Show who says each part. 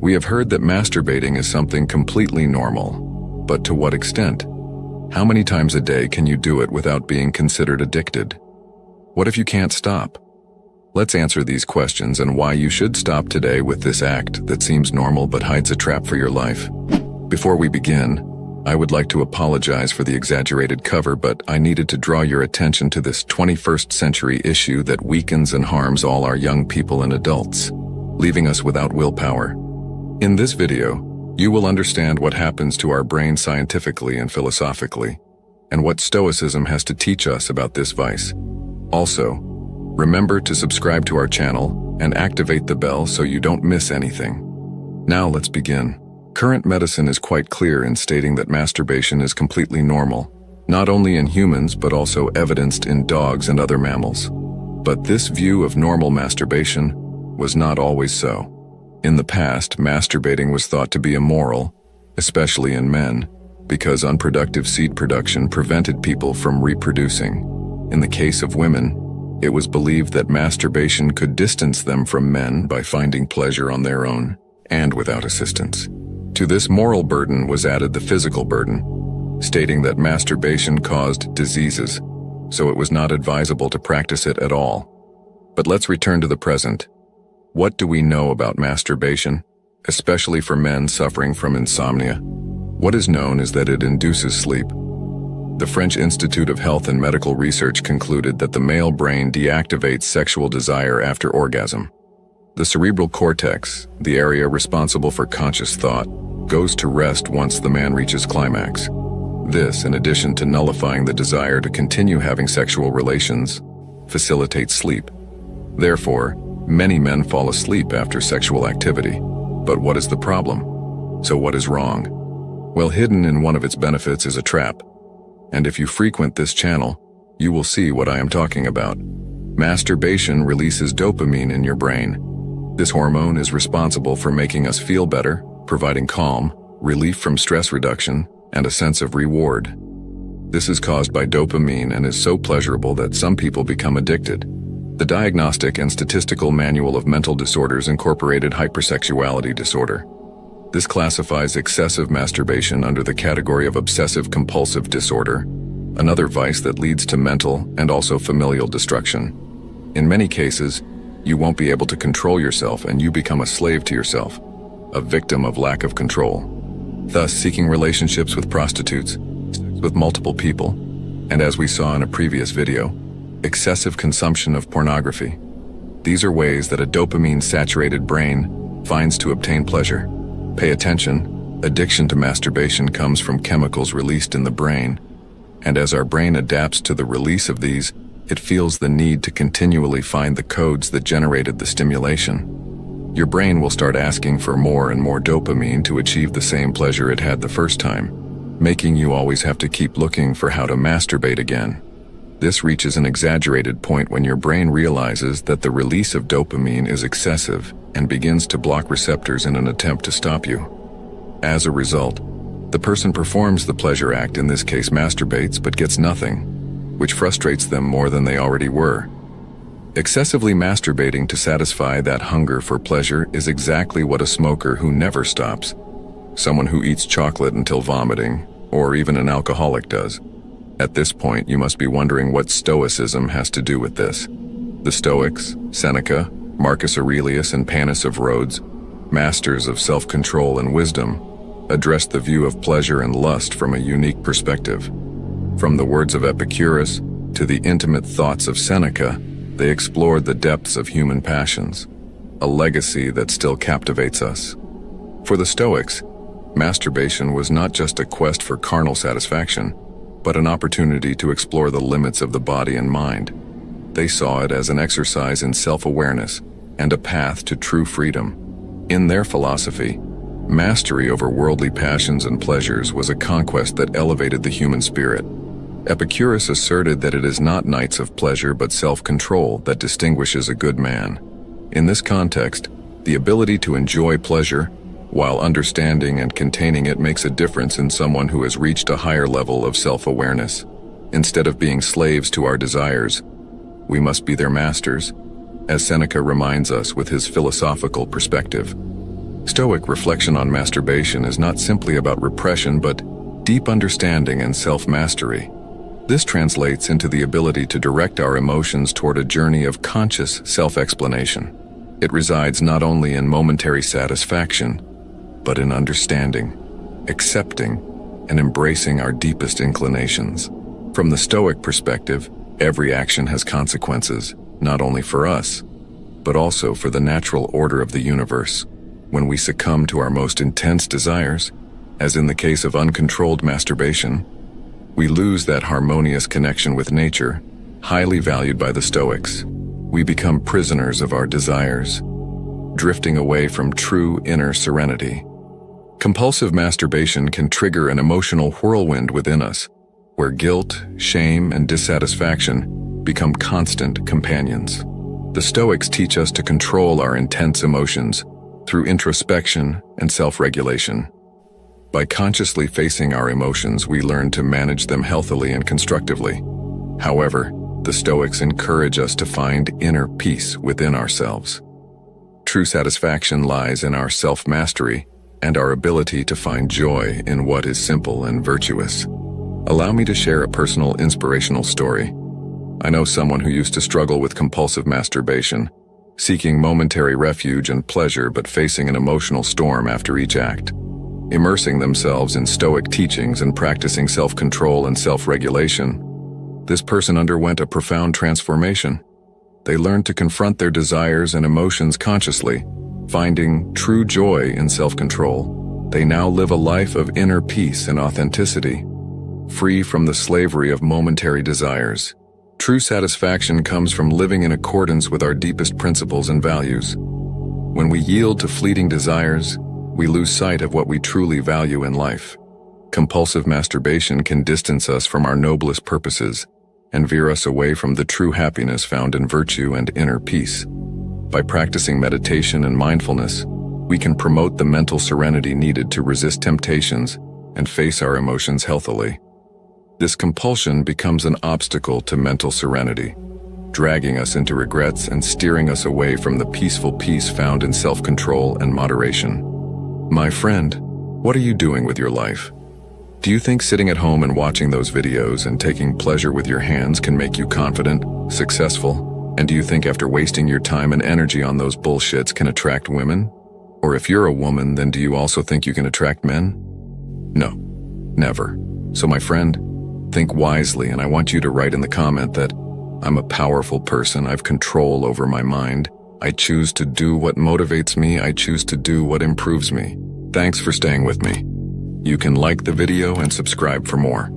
Speaker 1: We have heard that masturbating is something completely normal, but to what extent? How many times a day can you do it without being considered addicted? What if you can't stop? Let's answer these questions and why you should stop today with this act that seems normal but hides a trap for your life. Before we begin, I would like to apologize for the exaggerated cover, but I needed to draw your attention to this 21st century issue that weakens and harms all our young people and adults, leaving us without willpower. In this video, you will understand what happens to our brain scientifically and philosophically, and what Stoicism has to teach us about this vice. Also, remember to subscribe to our channel and activate the bell so you don't miss anything. Now let's begin. Current medicine is quite clear in stating that masturbation is completely normal, not only in humans but also evidenced in dogs and other mammals. But this view of normal masturbation was not always so. In the past, masturbating was thought to be immoral, especially in men, because unproductive seed production prevented people from reproducing. In the case of women, it was believed that masturbation could distance them from men by finding pleasure on their own and without assistance. To this moral burden was added the physical burden, stating that masturbation caused diseases, so it was not advisable to practice it at all. But let's return to the present. What do we know about masturbation, especially for men suffering from insomnia? What is known is that it induces sleep. The French Institute of Health and Medical Research concluded that the male brain deactivates sexual desire after orgasm. The cerebral cortex, the area responsible for conscious thought, goes to rest once the man reaches climax. This, in addition to nullifying the desire to continue having sexual relations, facilitates sleep. Therefore, many men fall asleep after sexual activity. But what is the problem? So what is wrong? Well, hidden in one of its benefits is a trap. And if you frequent this channel, you will see what I am talking about. Masturbation releases dopamine in your brain. This hormone is responsible for making us feel better, providing calm, relief from stress reduction, and a sense of reward. This is caused by dopamine and is so pleasurable that some people become addicted. The Diagnostic and Statistical Manual of Mental Disorders incorporated hypersexuality disorder. This classifies excessive masturbation under the category of obsessive-compulsive disorder, another vice that leads to mental and also familial destruction. In many cases, you won't be able to control yourself and you become a slave to yourself, a victim of lack of control. Thus, seeking relationships with prostitutes, with multiple people, and as we saw in a previous video, excessive consumption of pornography. These are ways that a dopamine-saturated brain finds to obtain pleasure. Pay attention, addiction to masturbation comes from chemicals released in the brain, and as our brain adapts to the release of these, it feels the need to continually find the codes that generated the stimulation. Your brain will start asking for more and more dopamine to achieve the same pleasure it had the first time, making you always have to keep looking for how to masturbate again. This reaches an exaggerated point when your brain realizes that the release of dopamine is excessive and begins to block receptors in an attempt to stop you. As a result, the person performs the pleasure act, in this case masturbates, but gets nothing, which frustrates them more than they already were. Excessively masturbating to satisfy that hunger for pleasure is exactly what a smoker who never stops, someone who eats chocolate until vomiting, or even an alcoholic does. At this point, you must be wondering what Stoicism has to do with this. The Stoics, Seneca, Marcus Aurelius, and Panis of Rhodes, masters of self-control and wisdom, addressed the view of pleasure and lust from a unique perspective. From the words of Epicurus to the intimate thoughts of Seneca, they explored the depths of human passions, a legacy that still captivates us. For the Stoics, masturbation was not just a quest for carnal satisfaction, but an opportunity to explore the limits of the body and mind. They saw it as an exercise in self-awareness and a path to true freedom. In their philosophy, mastery over worldly passions and pleasures was a conquest that elevated the human spirit. Epicurus asserted that it is not nights of pleasure but self-control that distinguishes a good man. In this context, the ability to enjoy pleasure while understanding and containing it makes a difference in someone who has reached a higher level of self-awareness. Instead of being slaves to our desires, we must be their masters, as Seneca reminds us with his philosophical perspective. Stoic reflection on masturbation is not simply about repression but deep understanding and self-mastery. This translates into the ability to direct our emotions toward a journey of conscious self-explanation. It resides not only in momentary satisfaction, but in understanding, accepting, and embracing our deepest inclinations. From the Stoic perspective, every action has consequences, not only for us, but also for the natural order of the universe. When we succumb to our most intense desires, as in the case of uncontrolled masturbation, we lose that harmonious connection with nature, highly valued by the Stoics. We become prisoners of our desires, drifting away from true inner serenity. Compulsive masturbation can trigger an emotional whirlwind within us, where guilt, shame, and dissatisfaction become constant companions. The Stoics teach us to control our intense emotions through introspection and self-regulation. By consciously facing our emotions, we learn to manage them healthily and constructively. However, the Stoics encourage us to find inner peace within ourselves. True satisfaction lies in our self-mastery and our ability to find joy in what is simple and virtuous. Allow me to share a personal inspirational story. I know someone who used to struggle with compulsive masturbation, seeking momentary refuge and pleasure but facing an emotional storm after each act. Immersing themselves in Stoic teachings and practicing self-control and self-regulation, this person underwent a profound transformation. They learned to confront their desires and emotions consciously, finding true joy in self-control. They now live a life of inner peace and authenticity, free from the slavery of momentary desires. True satisfaction comes from living in accordance with our deepest principles and values. When we yield to fleeting desires, we lose sight of what we truly value in life. Compulsive masturbation can distance us from our noblest purposes and veer us away from the true happiness found in virtue and inner peace. By practicing meditation and mindfulness, we can promote the mental serenity needed to resist temptations and face our emotions healthily. This compulsion becomes an obstacle to mental serenity, dragging us into regrets and steering us away from the peaceful peace found in self-control and moderation. My friend, what are you doing with your life? Do you think sitting at home and watching those videos and taking pleasure with your hands can make you confident, successful? And do you think after wasting your time and energy on those bullshits can attract women? Or if you're a woman, then do you also think you can attract men? No, never. So my friend, think wisely, and I want you to write in the comment that I'm a powerful person, I've control over my mind, I choose to do what motivates me, I choose to do what improves me. Thanks for staying with me. You can like the video and subscribe for more.